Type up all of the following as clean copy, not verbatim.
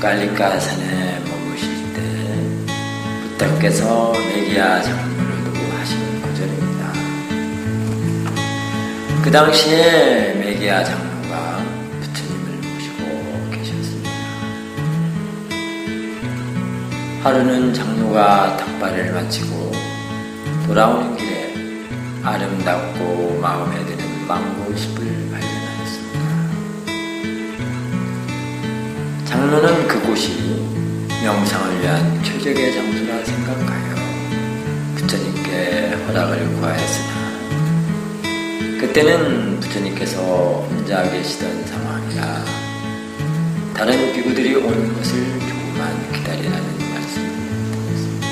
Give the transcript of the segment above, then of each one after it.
깔리가산에 머무실 때 부처께서 메기야 장로를 두고 하신 구절입니다. 그 당시에 메기야 장로가 부처님을 모시고 계셨습니다. 하루는 장로가 닭발을 마치고 돌아오는 길에 아름답고 마음에 드는 망고숲을 발견하였습니다. 장로는 그곳이 명상을 위한 최적의 장소라 생각하여 부처님께 허락을 구하였으나 그때는 부처님께서 혼자 계시던 상황이라 다른 비구들이 오는 것을 조금만 기다리라는 말씀을 드렸습니다.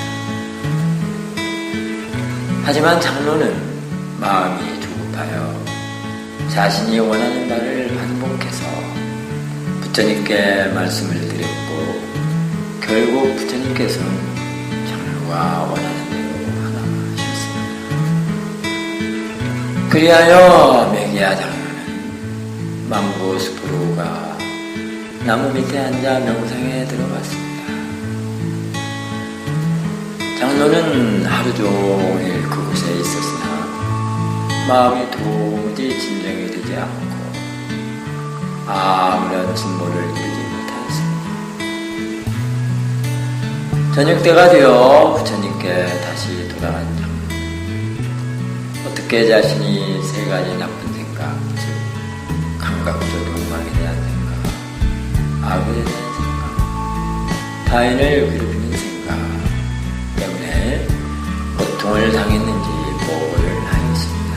하지만 장로는 마음이 조급하여 자신이 원하는 바를 반복해서 부처님께 말씀을 드렸고 결국 부처님께서는 장로가 원하는 대로 하나하셨습니다. 그리하여 메기야 장로는 망고 숲으로 가 나무 밑에 앉아 명상에 들어갔습니다. 장로는 하루 종일 그곳에 있었으나 마음이 도무지 진정이 되지 않고 아무런 진보를 이루지 못하였습니다. 저녁 때가 되어 부처님께 다시 돌아간 장로. 어떻게 자신이 세 가지 나쁜 생각, 즉 감각조동망에 대한 생각, 악에 대한 생각, 타인을 괴롭히는 생각 때문에 고통을 당했는지 보고를 하였습니다.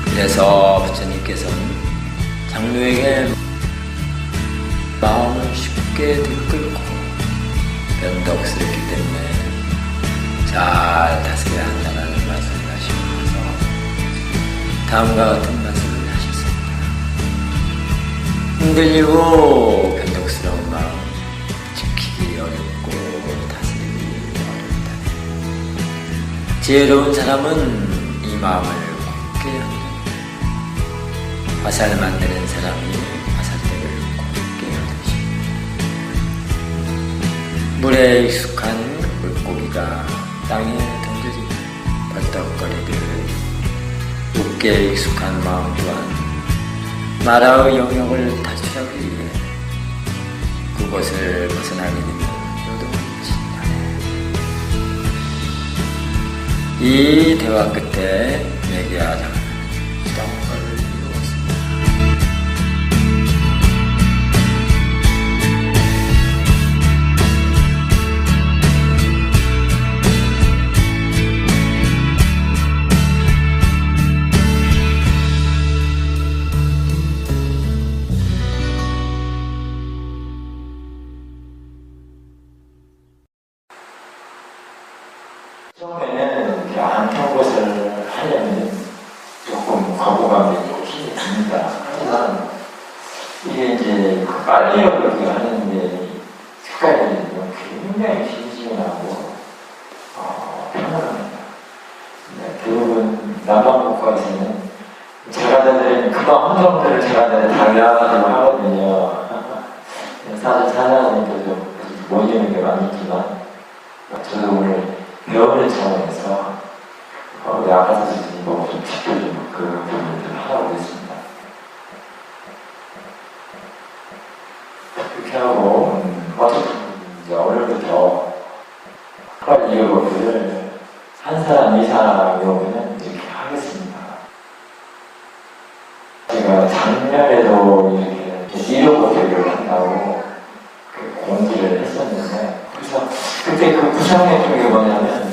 그래서 부처님께서는 장로에게 마음을 쉽게 들끓고 변덕스럽기 때문에 잘 다스려야 한다는 말씀을 하시면서 다음과 같은 말씀을 하셨습니다. 흔들리고 변덕스러운 마음 지키기 어렵고 다스리기 어렵다. 지혜로운 사람은 이 마음을 곱게 한다. 화살 만드는 사람이 화살대를 곱게 하듯이 물에 익숙한 물고기가 땅에 던져지면 벌떡거리듯 웃게 익숙한 마음 또한 마라의 영역을 탈출하기 위해 그곳을 벗어나게 되면 요동친다네. 이 대화 끝에 메기야 장로는 수동거를 이루었습니다. 처음에는 이렇게 안탄 것을 하려면 조금 거부감이 힘이 듭니다. 하지만 이게 이제 빨리 그렇게 하는데 습관이 굉장히 신중하고 편안합니다. 결국은 남방국가에서는 제가들은 그만 혼성들을 제가들은 당연하다고 하거든요. 사실 사냥하니까 좀 모이는 게 많이 있지만 저도 오늘 배우는 차원에서 우리 아까 선생님이 좀 지켜주고 그 부분을 하라고 했습니다. 그렇게 하고 어쨌든 이제 오늘부터 빨리 이것을 한 사람 이상의 경우는 이렇게 하겠습니다. 제가 작년에도 이렇게 이러고 대결을 한다고 공지를 했었는데 그래서 그때 그 구성했던 게 뭐냐면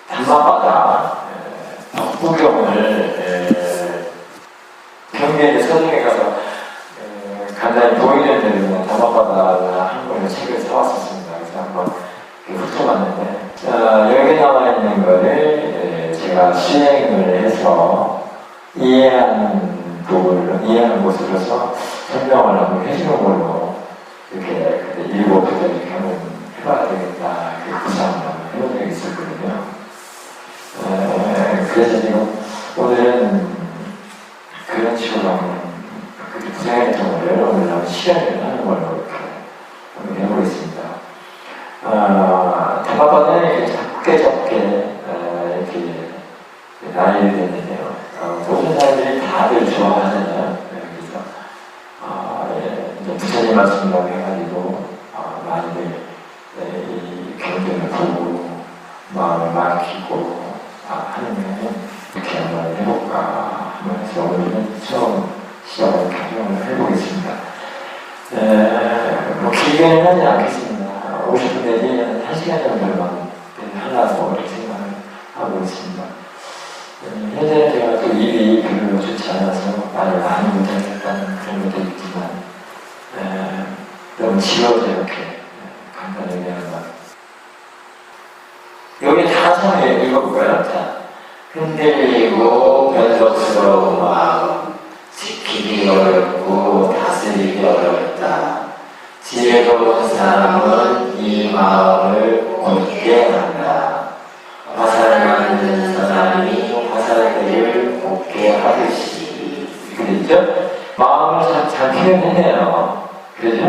담마바다 덕부경을 경계에 서점에 가서 간단히 보이는 대로 담마바다 한 권의 책을 사왔었습니다. 그래서 한번 훑어봤는데 여기 나와 있는 거를 제가 시행을 해서 이해하는 곳으로서 설명을 한번 해주는 걸로 이렇게 그때 일곱 개 이렇게 한번 해봐야 되겠다. 그 구상을 한번 해본 적이 있었거든요. 그래서 지금 오늘은 그런 식으로 한번 그렇게 구성했던 거를 오늘 실현을 하는 걸로 이렇게 한번 해보겠습니다. 단합반은 이렇게 작게 이렇게 나뉘게 되는데요. 모든 사람들이 다들 좋아하잖아요. 그래서 이제 부처님 말씀이라고 해가지고 많이들 이 경전을 보고 마음을 막히고 하는 이렇게 한번 해볼까 하면서 오늘은 처음 시작을 가정을 해보겠습니다. 뭐 길게는 하지 않겠습니다. 50분 내지 한 1시간 정도만 하려고 이렇게 생각을 하고 있습니다. 현재는 제가 또 일이 별로 좋지 않아서 말을 많이 못하겠다는 그런 것도 있지만 너무 지워져 이렇게 간단하게 하는 것. 여기 다 처음에 읽어볼까요? 자, 흔들리고 변덕스러운 마음, 지키기 어렵고 다스리기 어렵다. 지혜로운 사람은 이 마음을 곧게 한다. 화살 만드는 사람이 화살들을 곧게 하듯이. 이렇게 됐죠? 마음을 잘 표현해요. 그러죠?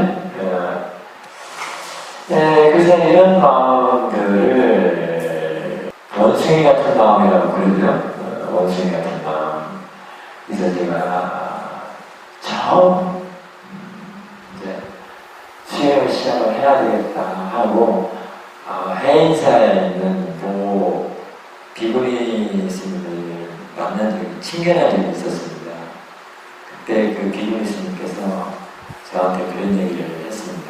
그래서 이런 마음들을 원숭이 같은 마음이라고 그러죠? 원숭이 같은 마음. 그래서 제가 처음 이제 수행을 시작을 해야 되겠다 하고 해인사에 있는 모 비구니 스님을 만난 적이 친견한 적이 있었습니다. 그때 그 비구니 스님께서 저한테 그런 얘기를 했습니다.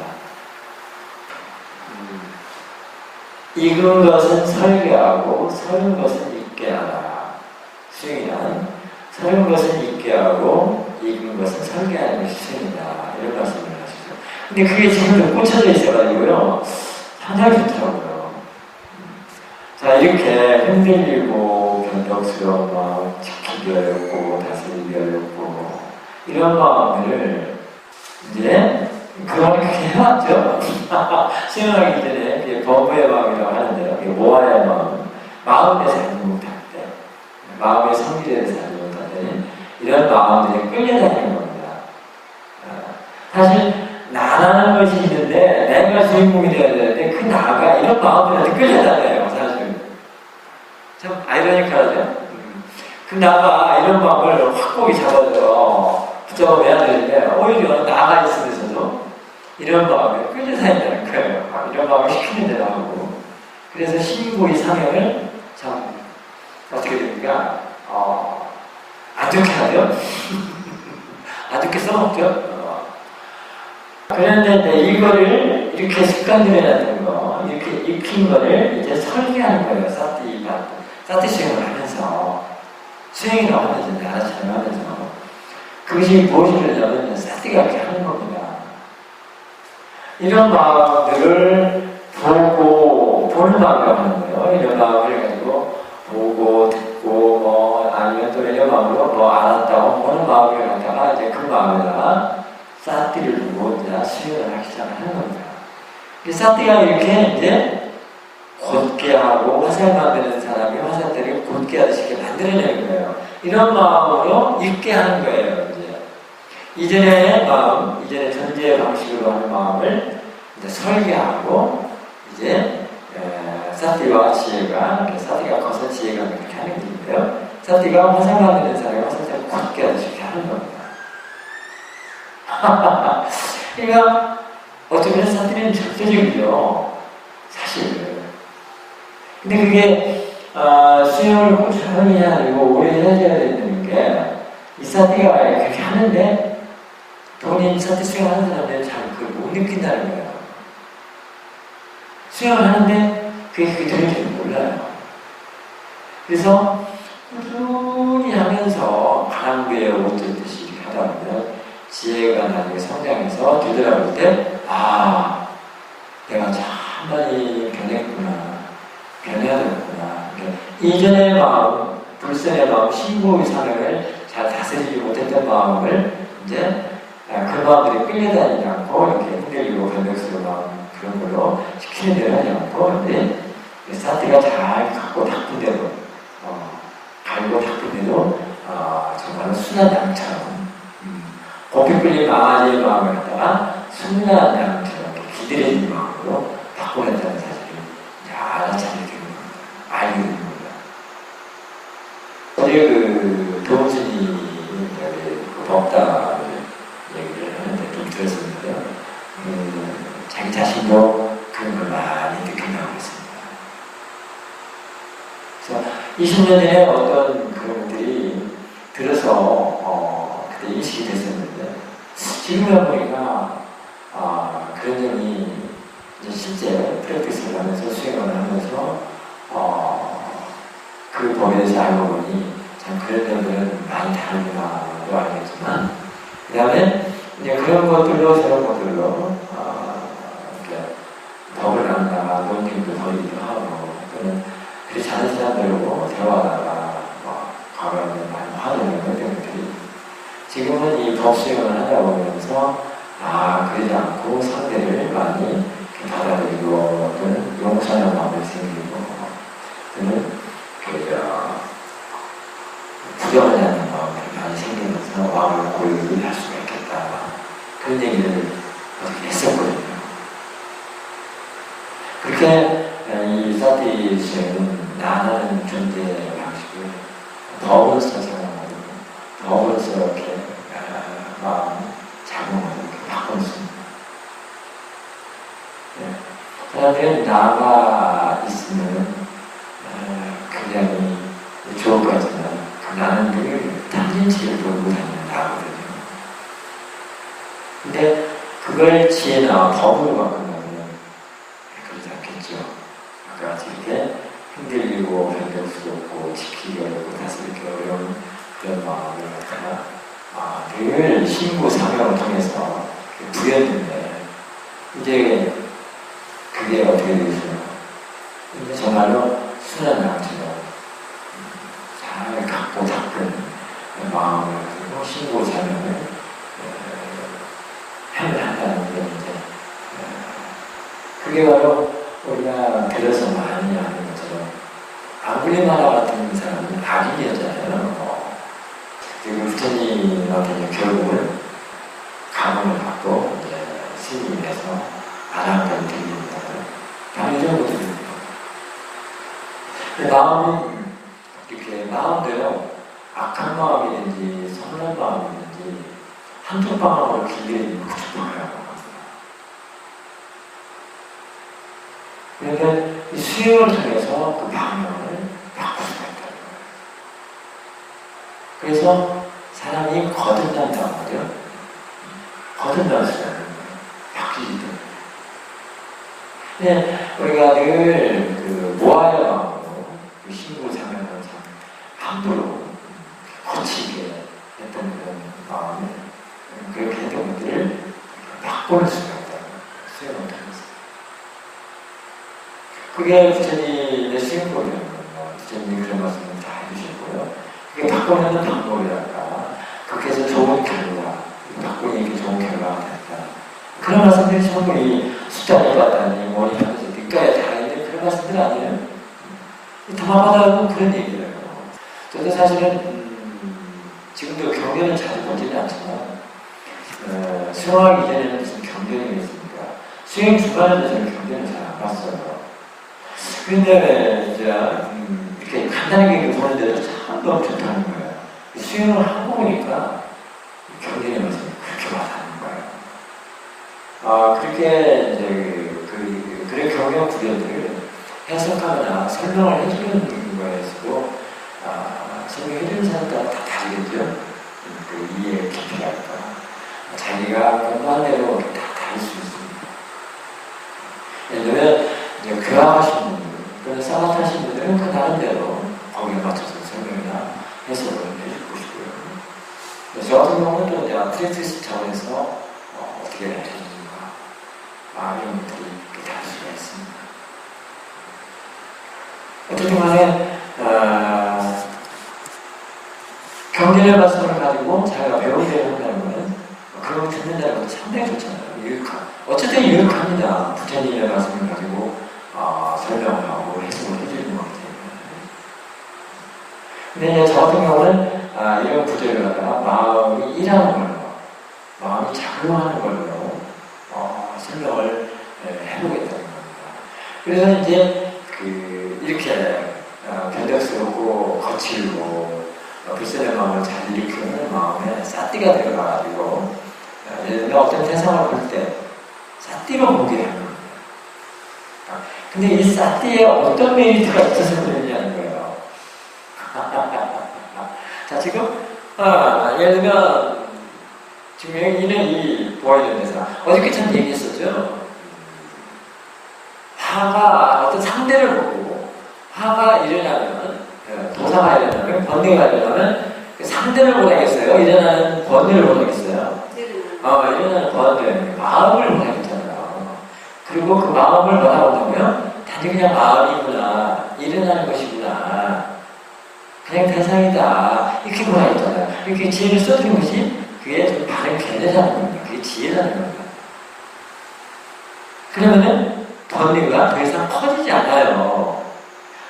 익은 것은 설계하고 설은 것은 익게 하라. 수행이란 설은 것은 익게 하고 익은 것은 설계하는 것이 수행이다. 이런 말씀을 하시죠. 근데 그게 지금도 꽂혀져 있어가지고요. 상당히 좋더라고요. 자, 이렇게 흔들리고 변덕스러운 마음, 지키기 어렵고 다스리기 어렵고 이런 마음들을 이제 그동안 그렇게 해왔죠. 수행하기 전에 범부의 마음이라고 하는데요. 모아의 마음, 마음에 살지 못할 때, 마음의 성질에 살지 못할 때는 이런 마음들이 끌려다니는 겁니다. 사실 나라는 것이 있는데 내가 주인공이 되어야 되는데 그 나가 이런 마음들한테 끌려다녀요. 사실 참 아이러니컬하죠. 그 나가 이런 마음을 확고히 잡아서 붙잡아야 되는데 오히려 나가 있으면서도 이런 마음에 끌려다닌다는 거예요. 이런 마음을 시키는 대로 하고. 그래서 신고의 상형을 참 어떻게 됩니까? 안 좋게 하죠. 안 좋게 써먹죠. 그런데 이거를 이렇게 습관들여놨던 거, 이렇게 익힌 거를 이제 설계하는 거예요. 사티 수행을 하면서. 수행이라고 하면서, 나라처럼 하면서. 그것이 무엇이냐면, 사티가 이렇게 하는 겁니다. 이런 마음들을 보는 마음이라고 하는 거예요. 이런 마음을 가지고 보고, 듣고, 아니면 또 이런 마음으로 알았다고 보는 마음을 갖다가 이제 그 마음에다가 사티를 두고 이제 수행을 하기 시작하는 겁니다. 사티가 이렇게 이제 곧게 하고 화살 만드는 사람이 화살들을 곧게 하듯이 만들어내는 거예요. 이런 마음으로 읽게 하는 거예요. 이전의 마음, 이전의 전제의 방식으로 하는 마음을 이제 설계하고 이제 사티와 지혜가 사티가 커서 지혜가 그렇게 하는 것인데요. 사티가 화살 만드는 사람이 화살들을 곧게 하듯이 이렇게 하는 겁니다. 그러니까 어쩌면 사티는 절대적이죠. 사실. 근데 그게 수행을 꾸준히 해야 되고 오래 해줘야 되는 게 이 사티가 그렇게 하는데 본인 사티 수행하는 사람들은 잘 그걸 못 느낀다는 거예요. 수행을 하는데 그게 되는지 몰라요. 그래서 꾸준히 하면서 바람개에 옷 젖듯이 이렇게 하다 보면 지혜가 나중에 성장해서 되돌아볼 때 내가 참 많이 변했구나. 변해야 되겠구나. 이전의 마음, 불선의 마음, 신고의 사명을 잘 다스리지 못했던 마음을 이제 그 마음들이 끌려다니지 않고 이렇게 흔들리고 변덕스러운 마음 그런 걸로 시키는 대로 하지 않고 이제 사티가 잘 갖고 닦은 대로 갈고 닦은 대로 정말 순한 양처럼 높이 끌린 망아지의 마음을 갖다가 순간한 양처럼 기다리는 마음으로 바꿔낸다는 사실을 이제 알아차리게 되는 겁니다. 알게 되는 겁니다. 어제 그 도훈스님이 그 법다를 얘기를 하는데 좀 들었었는데요. 자기 자신도 그런 걸 많이 느낀다고 했습니다. 그래서 20년 전에 어떤 그런 것들이 들어서 그때 인식이 됐었는데 지금 보니까 그런 점이 이제 실제 프랙티스를 하면서 수행을 하면서 그 법에 대해서 알고 보니 참 그런 점들은 많이 다르구나도 알겠지만 그 다음에 이제 그런 것들로 새로운 것들로 이렇게 법을 나누다가 논쟁도 벌이기도 하고 또는 그렇지 않은 사람들하고 대화하다가 과거에 많이 화를 내는 것들이 지금은 이 법 수행을 하다 보면서 그러지 않고 상대를 많이 받아들이고 또는 용서하는 마음이 생기고 또는 부정하지 않는 마음이 많이 생기면서 마음을 고유를 할 수가 있겠다 그런 얘기를 어떻게 했었거든요. 그렇게 이 사티 수행은 나라는 존재 방식을 법으로서 생각하고 법으로서 이렇게 마음 작용을 이렇게 바꿔놓습니다. 사람들은 나가 있으면 굉장히 좋을 것 같지만 그 나는 늘 탄진치를 돌고 다니는 나거든요. 근데 그걸 지혜나 법으로 바꾼다면 그러지 않겠죠. 아까 같이 이렇게 힘들고 변덕스럽고 지키기 어렵고 다스리기 어려운 그런 마음을 갖다가 늘 신고 사명을 통해서 부렸는데 이제 그게 어떻게 되겠어요? 이제 정말로 순한 양처럼 잘 갖고 닦은 마음을 가지고 신고 사명을 한다는 게 이제 그게 바로 우리가 들어서 많이 아는 것처럼 아브리마라 같은 사람은 악인이었잖아요. 그리고 부처님한테 결국은 가문을 받고 이제 스님이 돼서 아랑까지 들립니다. 다른 것도 들립니다. 마음은 이렇게 마음대로 악한 마음이든지 선한 마음이든지 한쪽 방향으로 길게 그쪽 방향으로 갑니다. 그러니까 이 수행을 통해서 그 방향을 바꿀 수가 있다는 거예요. 그래서 사람이 거듭난다는 거죠. 거듭날 수가 있는 거예요. 바뀌기 때문에. 근데 우리가 늘 모아야 마음으로 신고 자면을 함부로 거치게 했던 그런 마음을 그렇게 했던 것들을 바꿀 수가 있다는 거예요. 수행을 통해서. 그게 부처님의 수행법이라는 거예요. 부처님이 그런 말씀을 다 해주셨고요. 그게 바꾸는 방법이랄까. 그렇게 해서 좋은 결과, 바꾸니 이게 좋은 결과가 됐다. 그런 말씀들이 전부 이 숫자를 봤다니, 뭐니 하면서 느껴야 잘하는데 그런 말씀들 아니에요. 도마바다는 그런 얘기예요. 저도 사실은 지금도 경전을 자주 보지는 않지만 수행하기 전에는 무슨 경전이 있습니까? 수행 중간에도 저는 경전을 잘 안 봤어요. 그런데 이제 이렇게 간단하게 보는데도 참 너무 좋다는 거예요. 수행을 하고 보니까 경전의 말씀이 그렇게 와닿는 거예요. 그렇게 이제 그런 경영 구절들을 해석하거나 설명을 해주는 거에서도 설명해주는 사람들은 다 다르겠죠. 그 이해의 깊이랄까. 자기가 공부한 대로 다 다를 수 있습니다. 예를 들면 이제 교화하신 분들 또는 사마타하신 분들은 그 나름대로 거기에 맞춰서 설명이나 해석을 해줄 것이고요. 저 같은 경우는 또 내가 프랙티스 차원에서 어떻게 해야 되는가 이런 것들이 다를 수가 있습니다. 어쨌든 간에 경전의 말씀을 가지고 자기가 배운 대로 한다는 것은 그런 거 듣는다는 것도 상당히 좋잖아요. 어쨌든 유익합니다. 부처님의 말씀을 가지고 설명을 하고 해석을 해주는 거기 때문에. 근데 이제 저 같은 경우는 이런 구절을 갖다가 마음이 일하는 걸로 마음이 작용하는 걸로 설명을 해보겠다는 겁니다. 그래서 이제 이렇게 변덕스럽고 거칠고 불순의 마음을 잘 일으키는 마음에 삿띠가 들어가가지고 예를 들어 어떤 대상을 볼 때 삿띠로 보게 하는 겁니다. 근데 이 삿띠에 어떤 메리트가 있어서 그러냐는 거예요. 자, 지금 예를 들면 지금 여기는 이 보이는 데서 어저께 참 얘기했었죠. 화가 어떤 상대를 보고 화가 일어나면 도사가 일어나면 번뇌가 일어나면 그 상대를 보내겠어요? 일어나는 번뇌를 보내겠어요? 일어나는 번뇌, 마음을 보내겠잖아요. 그리고 그 마음을 뭐라 본다고요? 단지 그냥 마음이구나, 일어나는 것이구나, 그냥 대상이다, 이렇게 보내겠잖아요. 이렇게 지혜를 써주는 것이 그게 좀 바른 견해라는 겁니다. 그게 지혜라는 겁니다. 그러면은 번뇌가 더 이상 커지지 않아요.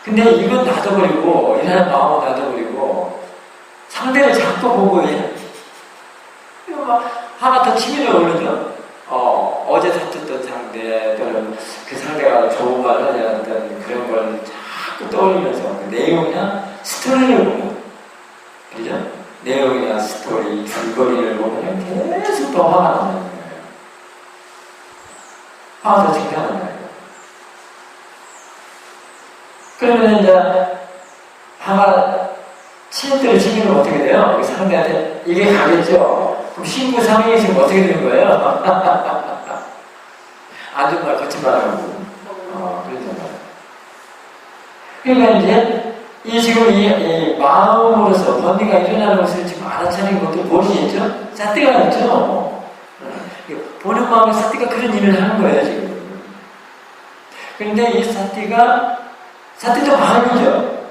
근데 이건 놔둬버리고, 일하는 마음을 놔둬버리고, 상대를 자꾸 보고, 이거 막, 하나 더 치밀어 오르죠? 어제 다퉜던 상대, 또는 그 상대가 좋은 말을 하지 않았던 그런 걸 자꾸 떠올리면서, 그 내용이나 스토리를 보면, 그죠? 내용이나 스토리, 줄거리를 보면 계속 더 화가 나는 거예요. 화가 더 증가하는 거예요. 그러면 이제 화가 치밀대로 치밀면 어떻게 돼요? 그 상대한테 이게 가겠죠? 그럼 신고 상황이 지금 어떻게 되는 거예요? 안 좋은 말, 거친 말 하고. 그러잖아요. 그러니까 이제 지금 이 마음으로서 번뇌가 일어나는 것을 지금 알아차리는 것도 무엇이겠죠? 삿띠가 있죠? 보는 마음에 삿띠가 그런 일을 하는 거예요, 지금. 그런데 이 삿띠도 마음이죠?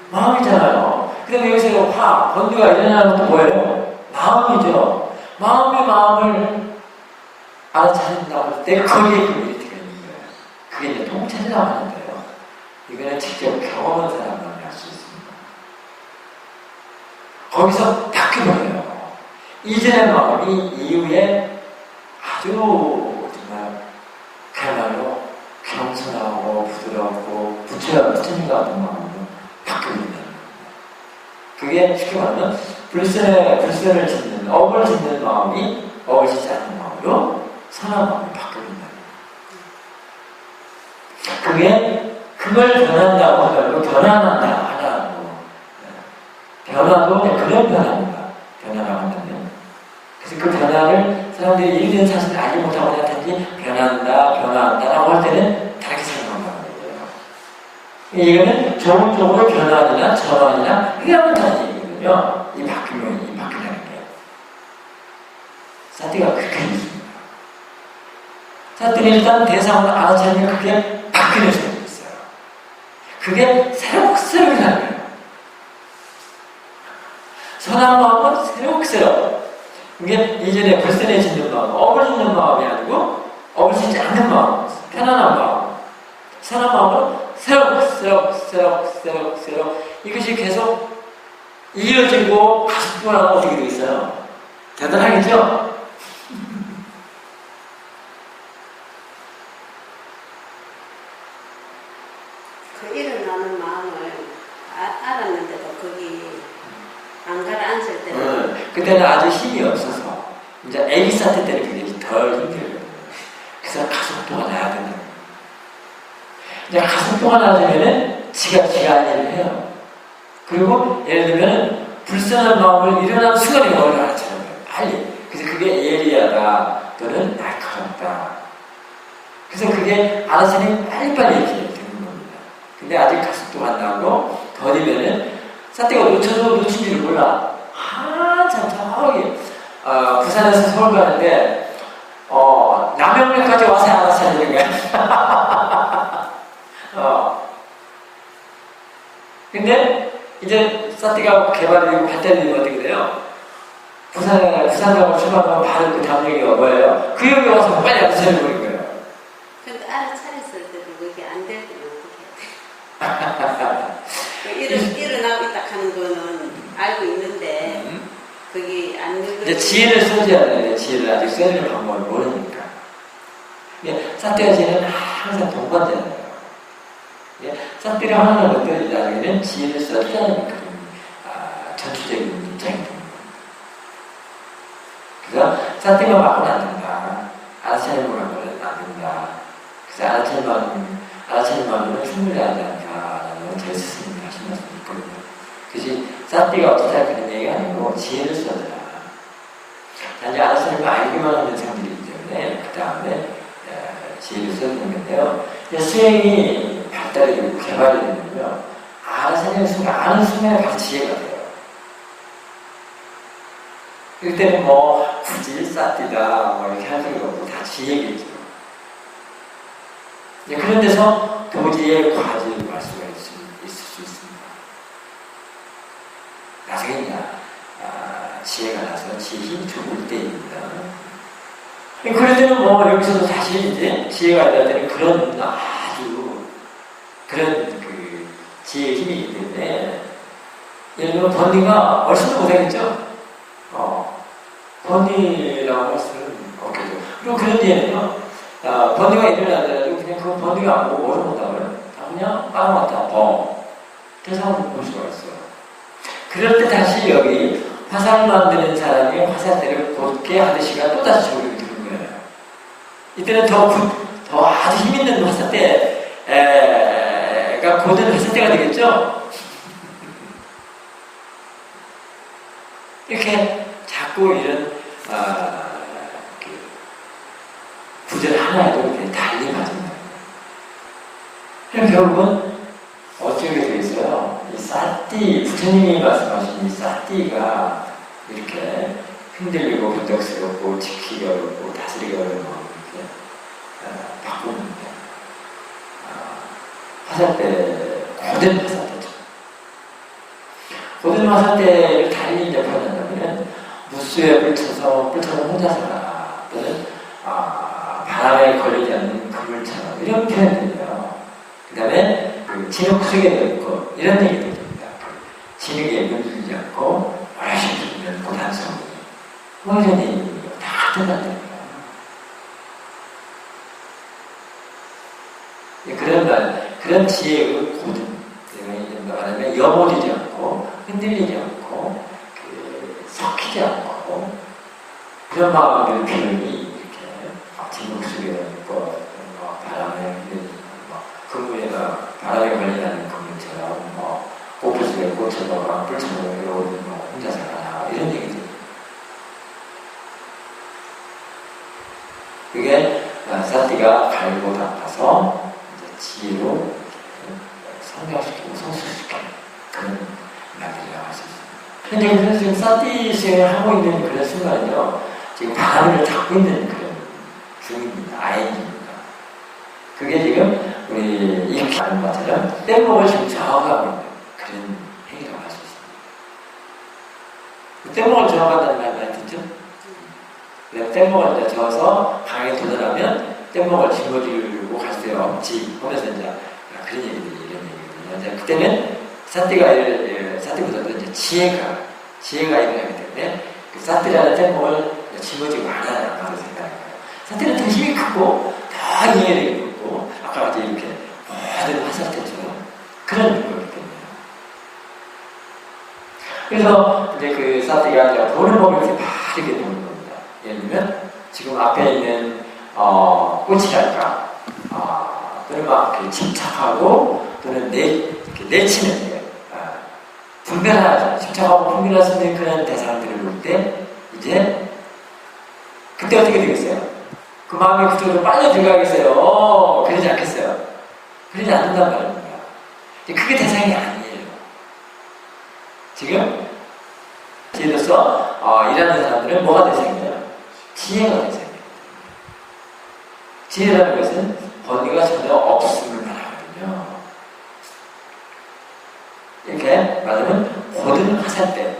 마음이잖아요. 그런데 여기서 번뇌가 일어나는 것도 뭐예요? 마음이죠. 마음을 알아차린다고 할 때 거기에 그 메리트가 있는 거예요. 그게 이제 통찰이라고 하는데요. 이거는 직접 경험한 사람만 할 수 있습니다. 거기서 바뀌어버려요. 이전의 마음이 이후에 아주 정말 그야말로 겸손하고 부드럽고 부처님 같은 마음으로 바뀌어버린다는 겁니다. 그게 쉽게 말하면 불선을 짓는, 업을 짓는 마음이 업을 짓지 않는 마음으로 선한 마음이 바뀌어버린다는 겁니다. 그게 그걸 변한다고 하더라도 변화한다 하나고 변화도 그런 변화입니다. 변화라고 한다면 그래서 그 변화를 사람들이 일일이 사실 알지 못하고 나타나지 변화한다라고 할 때는 다르게 생각한다는 얘기예요. 이거는 좋은 쪽으로 변화하느냐 전환이냐 이게 한번 다른 얘기거든요. 이 바뀌는 게 사띠가 그렇게 있습니다. 사띠는 일단 대상으로 알아차리면 그게 바뀌는 소리. 그게 새록새록이라는 거예요. 선한 마음은 새록새록. 이게 이전에 불선에 짓는 마음, 업을 짓는 마음이 아니고 업을 짓지 않는 마음, 편안한 마음. 선한 마음은 새록새록 이것이 계속 이어지고 가속도하면 어떻게 되어 있어요? 대단하겠죠? 그 일어나는 마음을 알았는데도 거기 안 가라앉을 때는 그때는 아주 힘이 없어서 이제 애기 사태 때는 굉장히 덜 힘들거든요. 그래서 가속도가 나야 된다는 거예요. 이제 가속도가 나주면은 지가 일을 해요. 그리고 예를 들면 불쌍한 마음을 일어나는 순간에 뭘 알아차려요. 빨리. 그래서 그게 예리하다 또는 날카롭다. 그래서 그게 알아차리면 빨리빨리 이렇게 되는 겁니다. 근데 아직 가속도가 안 나고 더디면은 사태가 놓쳐도 놓친 줄 몰라. 한참 저기 부산에서 서울 가는데 남영역까지 와서 알아차리는 거야. 근데 이제 사태가 개발되고 발달되면 어떻게 돼요? 부산하고 출발하면 바로 그 다음 역이 뭐예요? 그 역에 와서 빨리 알아차려버린 거예요. 근데 알아차렸을 때도 그게 안 될 때는 어떻게 해야 돼? 일어나고 있다 하는 거는 알고 있는데 그게 안 늙어. 이제 지혜를 써줘야 돼. 지혜를 아직 써주는 방법을 모르니까. 예, 사태와 지혜는 항상 동반되는 거예요. 예, 사태를 하는 것도 나중에는 지혜를 써주자는 그런 전투적인 입장이 되는 거예요. 그래서 사태만 맞고는 안 된다. 알아차림을 갖고는 안 된다. 그래서 알아차림만으로는 충분히 하지 않다라는 제 스승님이 하신 말씀이 있거든요. 그지 사태가 어떻다 그런 얘기가 아니고 지혜를 써줘라. 단지 알아차림을 알기만 하는 사람들이기 때문에 그 다음에 지혜를 써주는 건데요. 수행이 발달이 되고 개발이 되면요. 알아차리는 순간, 아는 순간에 바로 지혜가 돼요. 그때는 뭐 굳이 쌌디다 뭐 이렇게 할 필요 없고 다 지혜겠죠. 그런 데서 도지의 과제를 할 수가 있을 수 있습니다. 나중에 지혜가 나서 지혜 힘이 좋을 때입니다. 그럴 때는 뭐 여기서도 사실 이제 지혜가 아니라 때는 그런 아주 그런 그 지혜의 힘이기 때문에 예를 들면 번디가 훨씬 더 못하겠죠? 번디라고 할 수는 없겠죠. 그리고 그런 뒤에는요, 번디가 일을 안 해가지고 그냥 그 번디가 안 보고 뭐를 못하면 그냥 까먹었다, 대상을 볼 수가 있어요. 그럴 때 다시 여기 화살 만드는 사람이 화살대를 곧게 하듯이가 또 다시 조력이 되는 거예요. 이때는 더 아주 힘있는 화살대가 고든 화살대가 되겠죠? 이렇게 자꾸 이런 구절 하나에도 이렇게 달리 맞습니다. 그럼 결국은 어떻게 되겠어요? 이 사띠, 부처님이 말씀하신 이 사띠가 이렇게 흔들리고 변덕스럽고 지키기 어렵고 다스리기 어려운 마음을 이렇게 바꾸는데 화살대, 고든 화살대죠. 고든 화살대를 달리 이제 표현한다면 무수에 뿔쳐서 혼자 살아 또는 바람에 걸리지 않는 그물처럼 이런 표현들이에요. 그 다음에 진흙 속에 넣고 이런 얘기도 됩니다. 진흙에 물들지 않고 어르신 죽으면 고단성이 뭐 이런 얘기예요. 다 같은 말입니다. 그런 지혜의 고든 말하면 여모지지 않고 흔들리지 않고 섞이지 않고 그런 마음의 표현이 이렇게 진흙 속에 넣고 바람에 그물에가 바람에 걸리는 그물처럼 꽃불 속에 꽂혀서 뿔처럼 이러고 혼자 살아라 이런 얘기죠. 그게 사띠가 갈고 닦아서 이제 지혜로 성장시키고 성숙시키는 그런 말들이라고 할 수 있습니다. 현재 그래서 지금 사띠 수행을 하고 있는 그런 순간은요, 지금 바람을 잡고 있는 그런 중입니다. 아행입니다. 그게 지금 우리 이렇게 하는 것처럼 뗏목을 지금 저항하고 있는 그런 행위라고 할 수 있습니다. 뗏목을 저항한다는 말 많이 듣죠? 뗏목을 이제 저어서 강에 도전하면 뗏목을 짊어지고 갈 수 없지 하면서 이제 그런 얘기들이 이런 얘기거든요. 이제 그때는 사띠보다도 이제 지혜가 일어나기 때문에 그 사띠라는 뗏목을 짊어지고 가라라고 생각해요. 사띠는 더 힘이 크고 더 이해력이 있고 아까 같이 이렇게 모든 화살대처럼 그런 거기 때문에. 그래서 이제 그 사띠가 이제 보는 법을 이렇게 바르게 보는 겁니다. 예를 들면 지금 앞에 있는 꽃이랄까 또는 막 이렇게 침착하고 또는 내치는 분별하죠. 침착하고 분별할 수 있는 그런 대상들을 볼 때 이제 그때 어떻게 되겠어요? 그 마음이 그쪽으로 빨려 들어가겠어요? 그러지 않겠어요? 그러지 않는단 말입니다. 그게 대상이 아니에요. 지금 지혜로서 일하는 사람들은 뭐가 대상이에요? 지혜가 대상이에요. 지혜라는 것은 번뇌가 전혀 없음을 말하거든요. 이렇게 말하면 고든 화살대,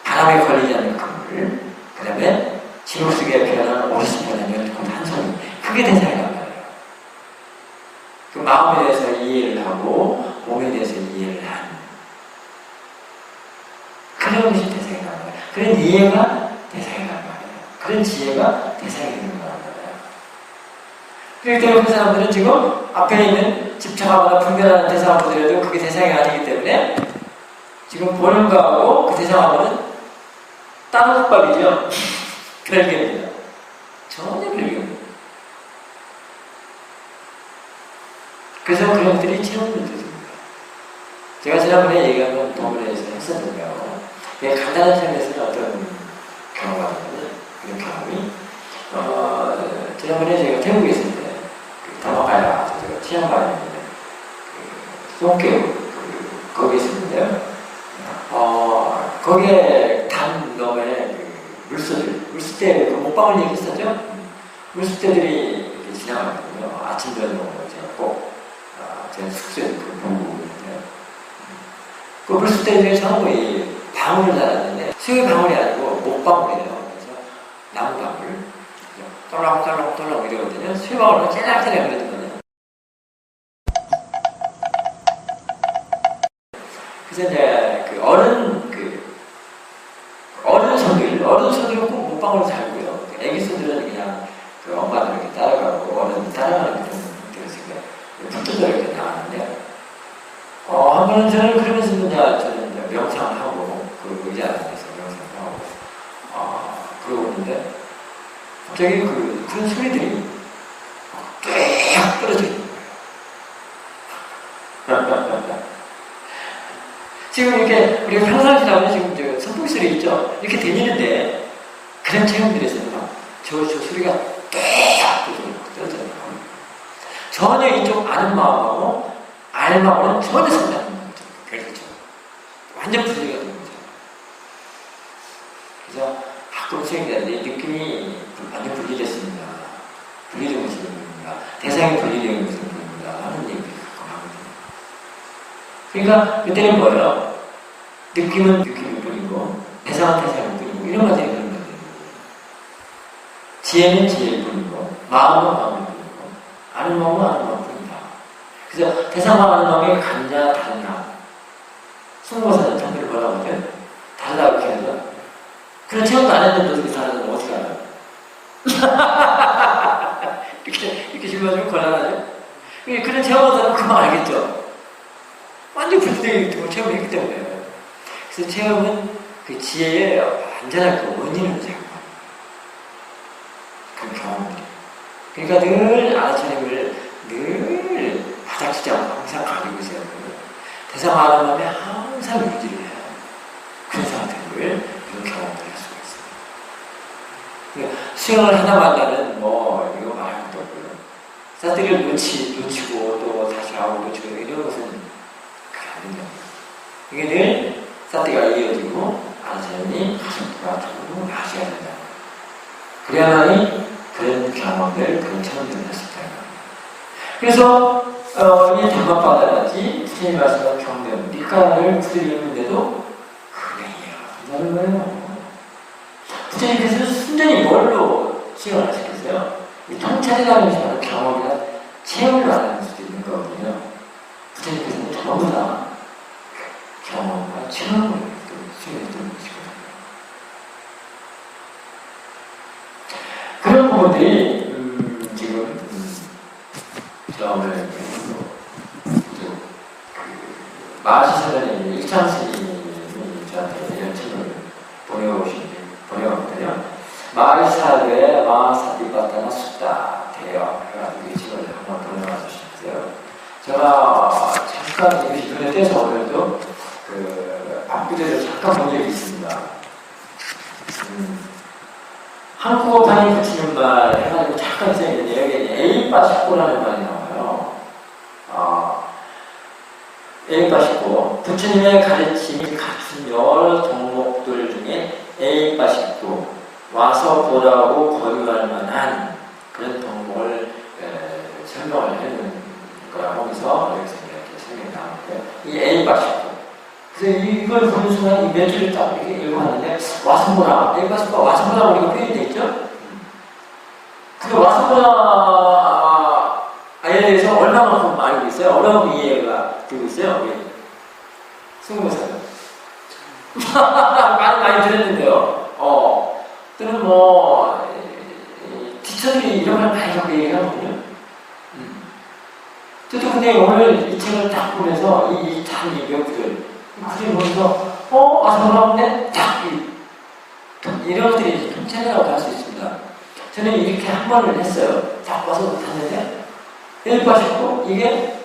바람에 걸리지 않는 그물, 그 다음에 진흙 속에 변하는 오르신 변하면 한 손, 그게 대상이란 말이에요. 그 마음에 대해서 이해를 하고 몸에 대해서 이해를 하는 그런 것이 대상이란 말이에요. 그런 이해가 대상이란 말이에요. 그런 지혜가 대상이 되는 거란 말이에요. 그렇기 때문에 그 사람들은 지금 앞에 있는 집착하거나 분별하는 대상을 보더라도 그게 대상이 아니기 때문에 지금 보는 거하고 그 대상하고는 다른 국밥이죠. 별개입니다. 전혀 별개입니다. 그래서 그런 것들이 체험을 듣습니다. 제가 지난번에 얘기한 건 도문에서 했었던 거하고 되게 간단한 체험에서는 어떤 경험가 있는데 그런 경험이 지난번에 제가 태국에 있을 때 다마카야 제가 체험가였는데 송케우 거기 있었는데요. 거기에 담 너머에 물수대 그 목방울 얘기했었죠? 물수대들이 이렇게 지나가거든요. 아침 저녁으로 제가 꼭 제 숙소에 보고 있는데 그 물수대 중에 전부 이 방울을 달았는데 수유 방울이 아니고 목방울이에요. 그래서 나무 방울 떨렁떨렁 이러거든요. 수유 방울은 째락째락 그러거든요. 그래서 이제 그 어른손들은 꼭 목방울을 달고요. 애기손들은 그냥 그 엄마들 이렇게 따라가고 어른이 따라가는 그런 형태로서 불도저 이렇게 나왔는데 한 번은 저는 그러면서 저는 이제 명상을 하고 그 의자 안에서 명상을 하고 그러고 있는데 갑자기 그런 소리들이 쫙 떨어져 있는 거예요. 지금 이렇게 우리가 평상시 나오는 지금 선풍기 소리 있죠? 이렇게 들리는데 그런 체험들에서는 저 소리가 쫙 떨어져요. 전혀 이쪽 아는 마음하고 아는 마음은 전혀 상관이 없는 거죠. 그렇죠. 완전 분리가 되는 거죠. 그래서 가끔 수행자들이 느낌이 완전 분리됐습니다. 분리된 것이 보입니다. 대상이 분리되는 것을 보입니다. 하는 얘기를 가끔 하거든요. 그러니까 그때는 뭐예요? 느낌은 느낌일 뿐이고 대상은 대상일 뿐이고 이런 것들이 그런 거예요. 지혜는 지혜일 뿐이고 마음은 마음일 뿐이고 아는 마음은 아는 마음일 뿐이다. 그래서 대상과 아는 마음이 같냐 다르냐 승부사는 참고를 뭐라고 하죠? 다르다 이렇게 해서 그런 체험도 안 했는데 어떻게 다르다고 어떻게 알아요? 이렇게 질문하시면 곤란하죠? 그런 체험하다는 그만 알겠죠? 완전 분리되게 체험을 했기 때문에. 그래서 체험은 그 지혜의 완전한 그 원인을 제공합니다. 그 경험들이. 그러니까 늘 알아차림을 늘 바닥치지 않고 항상 가지고 있어야 되고 대상 아는 마음에 항상 유지를 해요. 그런 상태를 그런 경험을 할 수가 있어요. 그러니까 수영을 하다 만나는 이거 말할 것도 없고요. 사태를 놓치고 또 다시 하고 놓치고 이런 것은 이게 늘 사태가 이어지고 아사님이 가슴과 조금 하셔야 된다. 그래야만이 그런 경험들, 그런 체험들을 할 수 있다. 그래서 이 담합바다같이 부처님 말씀한 경험, 니까를 부드리는데도 그게 이해가 안 된다는 거예요. 부처님께서 순전히 뭘로 수행을 하시겠어요? 이 통찰이라는 것이 바로 경험이나 체험을 말하는 수도 있는 거거든요. 부처님께서는 전부 다 경험과 체험을 수행했던 것이거든요. 그런 부분들이 지금 오늘 마하시사단의 일창스님이 저한테 이런 책을 보내왔거든요. 마하시사의 마하사디바타나 숫다 대여 해가지고 이 책을 한번 보내와 주셨어요. 제가 잠깐 이것이 눈에 띄어서 오늘도 앞부대를 잠깐 본 적이 있습니다. 한국어판이 붙이는 말 해가지고 잠깐 써있는데 여기 에이빠식고라는 말이 나와요. 에이빠식고 부처님의 가르침이 갖춘 여러 종목들 중에 에이빠식고 와서 보라고 권유할 만한 그런 종목을 설명을 해놓은 거라고 하면서 여기서 이렇게 설명이 나오는데 이 에이빠식고 그래서 이걸 보는 순간 이 몇 줄을 딱 이렇게 읽어봤는데 와서 보라 에이빠식고 와서 보라 우리가 표현되어 있죠? 그 와서 보라에 대해서 얼마만큼 알고 있어요? 얼마만큼 이해가 되고 있어요? 우리 승무사는 말 많이 들었는데요. 또는 뭐 티처들이 이런 걸 많이 갖고 얘기하거든요. 저도 근데 오늘 이 책을 딱 보면서 이 명구들 보면서 정말 딱 이런 것들이 통찰이라고 할 수 있습니다. 저는 이렇게 한 번을 했어요. 딱 와서 봤는데 여기까지고 이게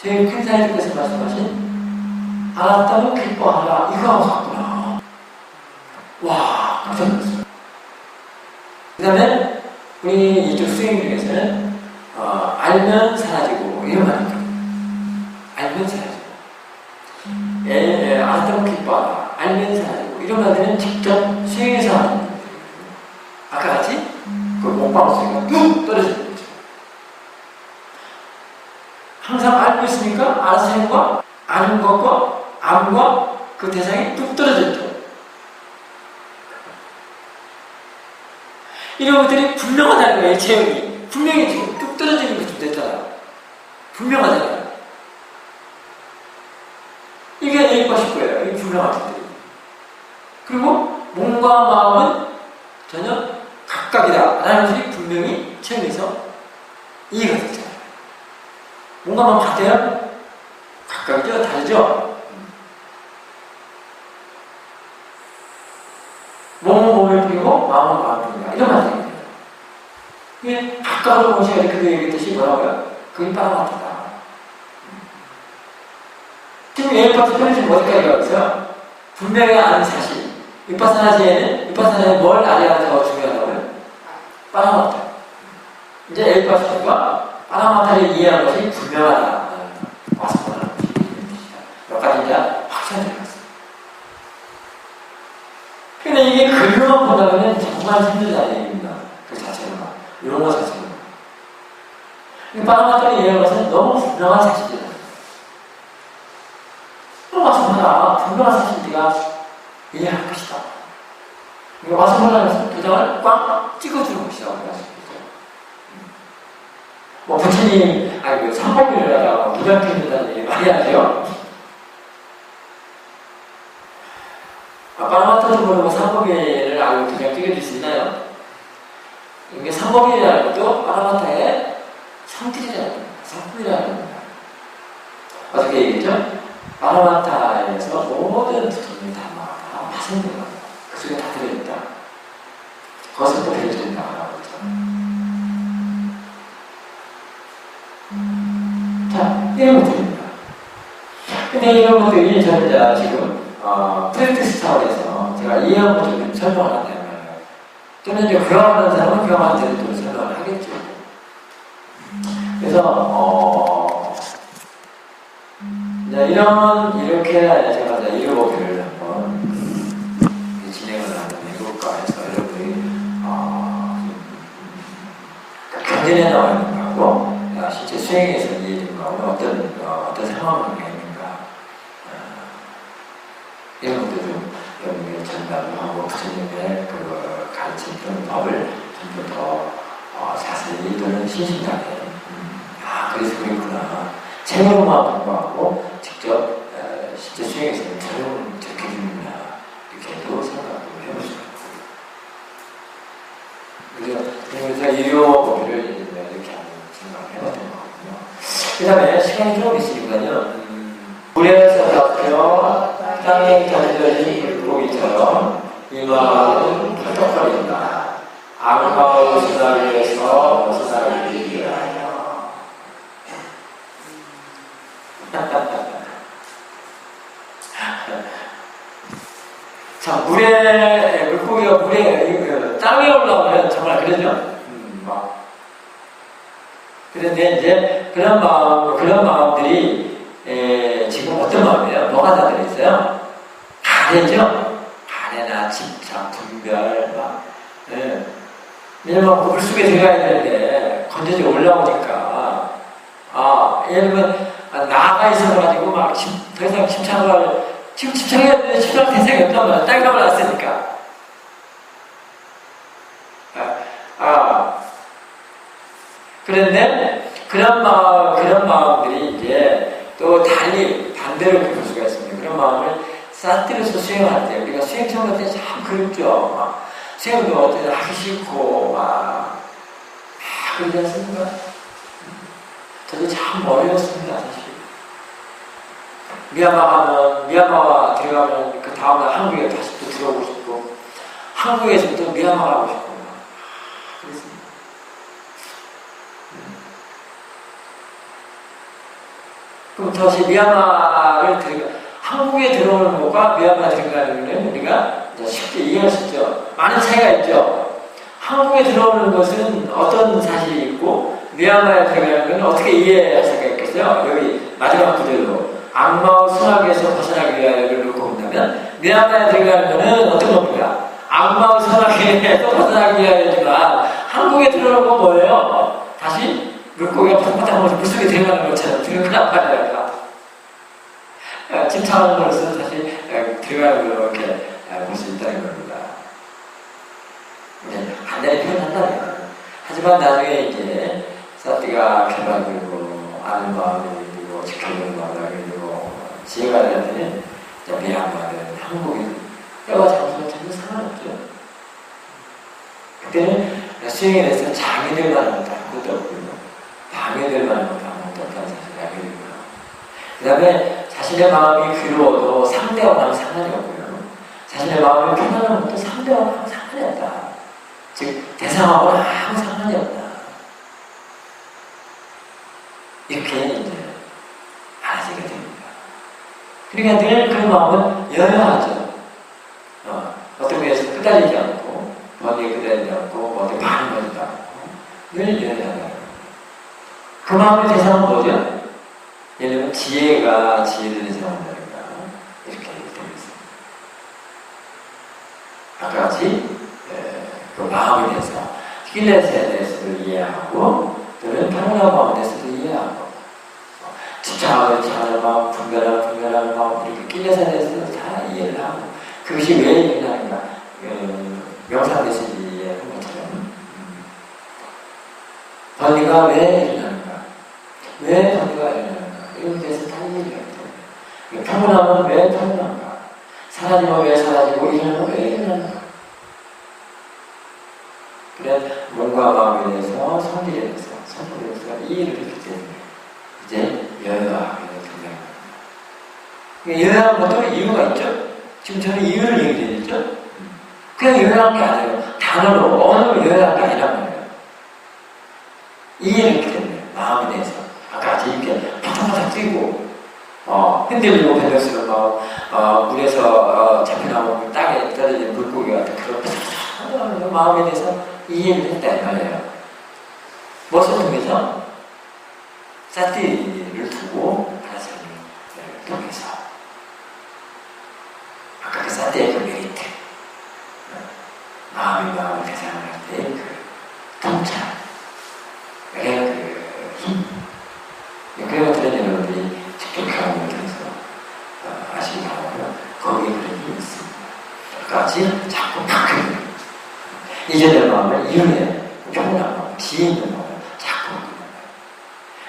저희 큰 사회님께서 말씀하신 알았다면 기뻐하라 이거하고 같구나. 와 깜짝 놀랐어요. 그 다음에 우리 이쪽 수행 중에서는 알면 사라지고 이런 말이 있거든요. 알면 사라지고 알았다면 기뻐하라 알면 사라지고 이런 말들은 직접 수행해서 하는 거예요. 아까 같이 그 몸빵 소리가 뚝 떨어지는 거죠. 항상 알고 있으니까 알아서 과 아는 것과 암과 그 대상이 뚝 떨어졌죠. 이런 것들이 분명하다는 거예요. 제형이 분명히 지금 뚝 떨어지는 것좀 됐잖아요. 분명하잖아요. 이게 예의과 싶고요. 이게 분명한 것들이. 그리고 몸과 마음은 전혀 각각이다 라는 것이 분명히 체험에서 이해가 됐잖아요. 몸과 마음 같아요? 각각이죠? 다르죠? 몸은 몸을 뿌리고 마음은 마음을 뿌린다. 이런 말입니다. 이게 가까운 곳이 그도 얘기했듯이 뭐라고요? 그게 빠라마타다. 지금 예의파트 편의점 어디까지 가있어요? 분명히 아는 사실. 위파사나지에는 위파사나에 뭘 알아야 더 중요하다고요? 빠라마타. 이제 예의파트가 빠라마타를 이해한 것이 분명하다. 와서 보라는 것이 이런 뜻이다. 몇 가지 이제 확실히 들어갔어요. 근데 이게 글로만 보다가는 정말 힘들다는 얘기입니다. 그 자체로만. 이런 거 자체로만. 빠라마타를 이해한 것은 너무 분명한 사실이다. 그럼 와서 보라. 분명한 사실 네가 이해할 것이다. 이거 와서 보라면서 도장을 꽉 찍어주는 것이라고 할 수 있죠. 뭐 부처님, 그 삼법인이라다가 무장해 준다는 얘기 많이 하죠. 빠라마타도 모르고 삼법인을 알고 도장 찍어줄 수 있나요? 이게 삼법인이라는 것도 빠라마타의 상틀이라는 겁니다. 상품이라는 겁니다. 어떻게 얘기했죠? 빠라마타에서 모든 부처님이 다 파생된 겁니다. 그 속에 다 들어있다. 그것을 또 배워준다고 했죠. 자, 이런 것들입니다. 근데 이런 것들이 저는 지금 프랙티스 차원에서 제가 이해한 것을 설명을 한다면 저는 이제 교화하는 사람은 교화하는 대로 또 설명을 하겠죠. 그래서 이렇게 제가 읽어보기를 한번 진행을 한번 해볼까 해서 여러분이 견진에 나와 있는 거하고 실제 수행에서 이해된 거하고 어떤 상황이 있는가 이런 것도 좀 여러분이 전달을 하고 부처님의 그 가르친 그런 법을 좀 더 자세히 또는 신신하게 그래서 그랬구나 책으로만 공부하고 직접 실제 수행에서는 저렇게 해주는구나 이렇게도 생각을 해볼 수가 있고요. 그래서 일요일을 이렇게 하는 생각을 해봤던 거거든요. 그 다음에 시간이 좀 있으니까요. 물에서 잡혀 땅에 던져진 물고기처럼 이 마음은 펄떡거린다. 아름다운 수다리에서 벗어나기 위하여. 자, 물고기가 물에, 땅에 올라오면 정말 그러죠? 그런데 이제 그런 마음들이, 지금 어떤 마음이에요? 뭐가 다 들어있어요? 가래죠? 가래나 집착, 분별, 왜냐면 물 속에 들어가야 되는데, 건져져 올라오니까, 예를 들면, 나가 있어가지고 더 이상 지금 집착해야 되는데 집착 대상이 없단 말이야. 땅에 올라왔으니까. 그런데 그런 마음들이 이제 또 달리 반대로 볼 수가 있습니다. 그런 마음을 사티로서 수행할 때 우리가 수행 처음 할 때 참 그립죠. 막 수행도 어때 하기 싫고 막 그러지 않습니까? 저도 참 어려웠습니다 사실. 미얀마와 들어가면 그 다음날 한국에 다시 또 들어오고 싶고 한국에서 또 미얀마 가고 싶고 그랬습니다. 그럼 다시 미얀마를 한국에 들어오는 것과 미얀마 들어가는 것은 우리가 이제 쉽게 이해할 수 있죠. 많은 차이가 있죠. 한국에 들어오는 것은 어떤 사실이 있고 미얀마에 들어가는 것은 어떻게 이해할 수가 있겠어요? 여기 마지막 구절로 악마와 선악에서 벗어나기 위하여를 놓고 본다면 미얀마에 들어가는 것은 어떤 겁니까? 악마와 선악에서 벗어나기 위하여지만 한국에 들어오는 건 뭐예요? 다시 물고기가 팍팍하면서 물속에 들어가는 것처럼 들어가는 말이야. 침착하는 것으로 다시 들어가는 걸 이렇게 볼 수 있다는 겁니다. 간단히 표현한다면 하지만 나중에 이제 사티가 개발되고 아는 마음이 들고 지켜보는 마음이 들고 지혜가 되는 미얀마는 한국인 때와 장소가 전혀 상관없죠. 그때는 수행에 대해서 장애될 만한 것도 아무것도 없고요. 방해될 만한 것도 아무것도 없다는 사실을 알게 되고요. 그 다음에 자신의 마음이 괴로워도 상대와는 상관이 없고요. 자신의 마음이 편안한 것도 상대와는 상관이 없다. 즉 대상하고는 아무 상관이 없다. 이렇게 이제 알아지게 됩니다. 그러니까 늘 그 마음은 여여하죠. 어떤 면에서 끄달리지 않고 어디에 끄달리지 않고 어디에 반응하지도 않고 늘 여여하다. 그 마음의 대상은 뭐죠? 예를 들면 지혜가 지혜를 대상한다든가 이렇게 되겠습니다. 아까 같이 그 마음에 대해서 힐렛에 대해서도 이해하고 또는 평온한 마음에 대해서도 이해하고 집착하는 마음, 분별하는 마음 이렇게 힐렛에 대해서도 다 이해를 하고 그것이 왜 일어나는가 명상에서 이해하는 것처럼 번뇌가 왜 일어나는가 왜 번뇌가 일어나는가 이런 데서 다 이해를 해야 돼요. 평온함은 왜 평온한가 사라지면 왜 사라지고 일어나면 왜 일어나는가 그래 몸과 마음에 대해서 성질에 대해서 이해를 했기 때문에 이제 여여하게 된다는 겁니다. 여여한 것도 이유가 있죠. 지금 저는 이유를 얘기했죠. 그냥 여여한 게 아니에요. 단어로 언어로 여여한 게 아니란 말이에요. 이해를 했기 때문에 마음에 대해서 아까 같이 이렇게 파닥파닥 뛰고 흔들리고 벤더스는 물에서 잡혀나오는 땅에 떨어지는 물고기 같은 그런 마음에 대해서 이해를 했다 말이에요. 무엇을 통해서? 사티를 두고 가르치는 통해서 아까 그 사티의 그 메리트 마음이 마음을 대상을 할 때 그 통찰 그 힘 그런 것들은 여러분들이 직접 경험을 통해서 아시기 바라고요. 거기에 그런 힘이 있습니다. 같이 자꾸 바뀌는 이전의 마음을 이윤의 평온한 마음, 지혜 있는 마음을 자꾸 바꾸는 거예요.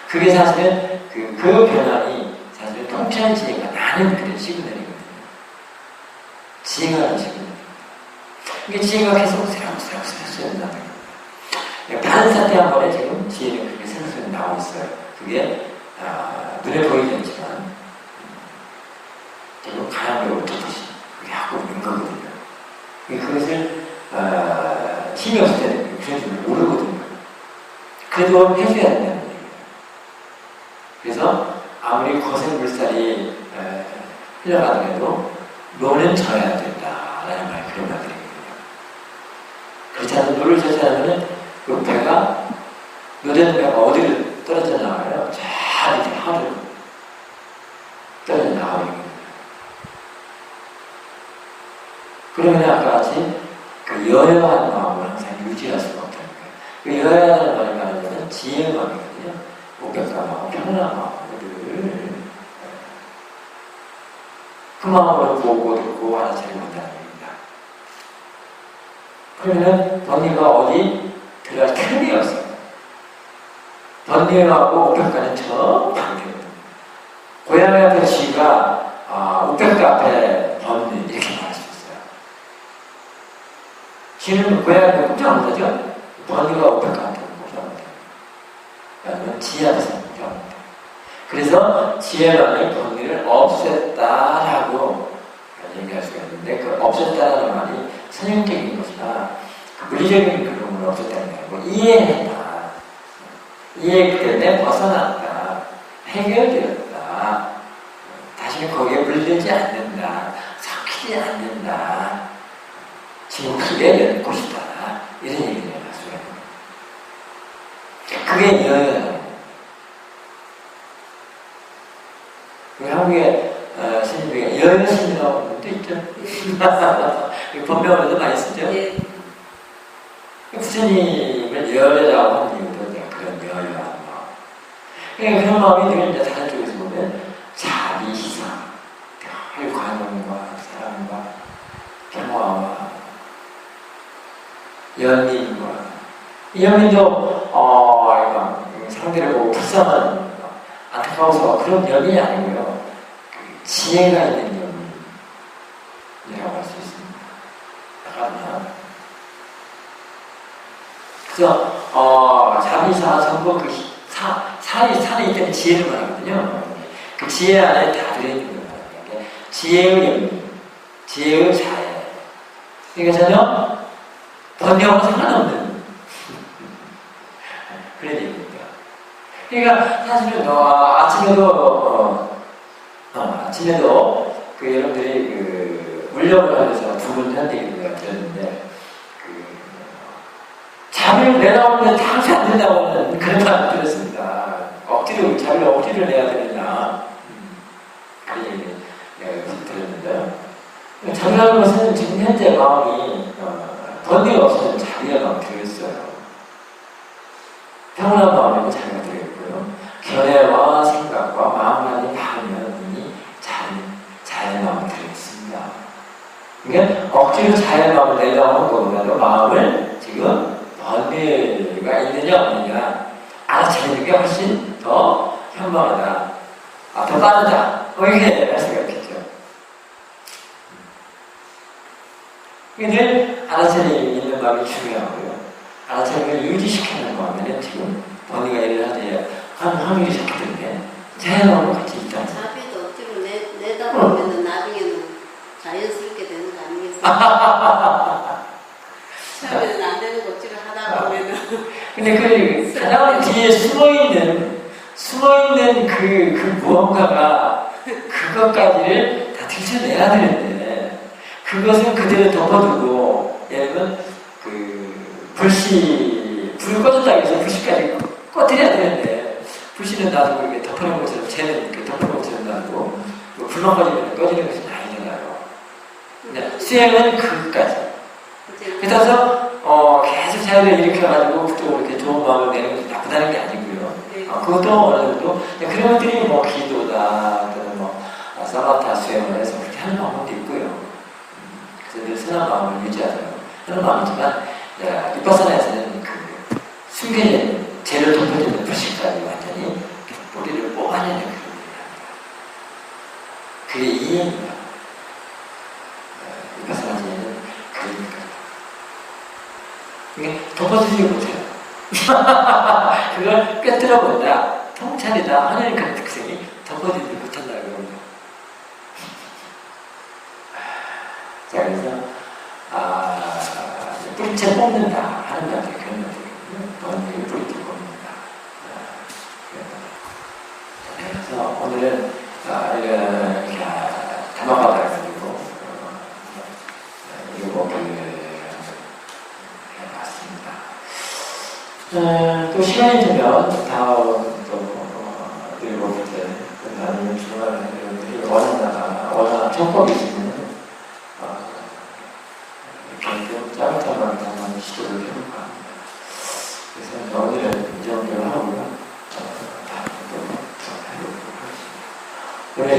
그게 사실은 그 변환이 사실은 통찰 지혜가 나는 그런 시그널이거든요. 지혜가 나는 시그널입니다. 이게 지혜가 계속 새록새록 된다는 거예요. 다른 사태 한 번에 지금 지혜는 그렇게 새록새록 나오고 있어요. 그게 눈에 보이지 않지만 지금 가양으로 덮듯이 그렇게 하고 있는 거거든요. 그것을 힘이 없을 때는 그런 줄 모르거든요. 그래도 해줘야 된다는 얘기예요. 그래서 아무리 거센 물살이 흘러가더라도 노는 져야 된다라는 말 그런 말들이거든요. 그렇지 않으면 노를 져지 않으면 그 배가 노되는 배가 어디로 떨어져 나가요? 잘 이렇게 하루 떨어져 나가거든요. 그러면 아까 같이 그 여여한 마음을 항상 유지할 수가 없다는 거예요. 그 여여하다는 말이 말하자면 지혜의 마음이거든요. 목격과 마음, 편안한 마음을 그 마음으로 보고 듣고 알아차리고 한다는 겁니다. 그러면 번뇌가 어디 들어갈 틈이 없어요. 번뇌하고 목격과는 저 반대거든요. 고양이 앞에 쥐가 우백가 앞에 번뇌 이렇게 말할 수 있어요. 지혜는 고양이가 꼼짝 못하죠? 번뇌가 어떨까 한다고 꼼짝 못해요. 아니면 지혜 앞에서 꼼짝 못해요. 그래서 지혜만이 번뇌를 없앴다라고 얘기할 수가 있는데 그 없앴다라는 말이 선형적인 것이나 그 물리적인 그림을 없앴다는 게 아니고 이해했다. 이해 때문에 벗어났다. 해결되었다. 다시는 거기에 물들지 않는다. 섞이지 않는다. 지금 크게 연고 싶다. 이런 얘기를 할 수가 있는 거예요. 그게 여행이에요. 우리 한국에 스님이 여행 스님이라고 하는 것도 있죠. 법명으로도 많이 쓰죠. 예. 부처님을 여여라고 하는 이유도 그런 여여한 마음. 그러니까 그런 마음이 늘 이제 다른 쪽에서 보면 자비 희생, 늘 관용과 사랑과 평화와 연민과 이 연민도 상대를 보고 불쌍한 안타까워서 그런 연민이 아니고요. 지혜가 있는 연민이라고 할 수 있습니다. 그래서 자비사 전부 그 산에 있던 지혜를 말하거든요. 그 지혜 안에 다 들어있는 거예요. 지혜의 연민, 지혜의 자애. 그러니까 전혀 번뇌하고 상관없는 그런 얘기입니다. 그러니까 사실은 아침에도 그 여러분들이 그 물력을 하면서 두 분 한 얘기를 내가 들었는데 자비를 내라오는데 당시 안 된다고 하는 그런 말을 들었습니다. 자비를 억지로 내야 되느냐 그런 얘기를 내가 들었는데요. 자비라는 것은 지금 현재 마음이 번뇌가 없으면 자비가 너무 들어있어요. 평온한 마음에도 자비가 들어있고요. 견해와 생각과 마음만이 닿으면 이미 자의 마음이 들어있습니다. 그러니까 억지로 자의 마음을 내려고 하는 것보다도 마음을 지금 번뇌가 있느냐 없느냐 알아차리는 게 훨씬 더 현명하다. 더 빠르다. 이렇게 할 수가 있겠죠. 늘 알아차리는 있는 마음이 중요하고요. 알아차림을 유지시키는 마음에는 지금 번뇌가 일을 하되 한 확률이 작기 때문에 자연하고 같이 있다. 자비도 억지로 내다 보면 나중에는 자연스럽게 되는 거 아니겠어요? 처음에는 안 되는 거 억지로 하다 보면은. 근데 그 가장 뒤에 숨어있는 그 무언가가 그것까지를 다 들춰내야 되는데 그것은 그대로 덮어두고 얘는 불을 꺼졌다고 해서 불씨까지 꺼뜨려야 되는데 불씨는 놔두고 이렇게 덮어놓은 것처럼 쟤는 이렇게 덮어놓은 것처럼 놔두고 불만 꺼지면 꺼지는 것은 아니잖아요. 근데 수행은 그것까지. 그래서 계속 자유를 일으켜가지고 또 이렇게 좋은 마음을 내는 것이 나쁘다는 게 아니고요. 그것도 어느 정도 그런 것들이 기도다 또는 사마타 수행을 해서 그렇게 하는 방법도 있고요. 그래서 늘 선한 마음을 유지하죠. 그런 마음이지만 위파사나에서는 그 숨겨진 죄를 덮어주는 불씨까지 완전히 뿌리를 뽑아내는 그런 일을 합니다. 그게 이해입니다. 위파사나 지혜는 그러니까. 이게 덮어주지 못해요. 그걸 꿰뚫어본다, 통찰이다 하는 그런 특성이 덮어주지 못한다고 합니다. 자, 그래서 뿌리채 뽑는다 하는 것들 그런 것들이거든요. 번뇌를 뿌리채 뽑는다. 그래서 오늘은 이렇게 담아받아 가지고 일곱을 해봤습니다. 또 시간이 되면 다음 또 일곱을 때 아니면 주말에 여러분들이 원하는 청법이 있으면 짜릿함을 한번 시도를 해볼까 합니다. 그래서 오늘은 이 정도로 하고요. 다음에 또 해보도록 하겠습니다. 오늘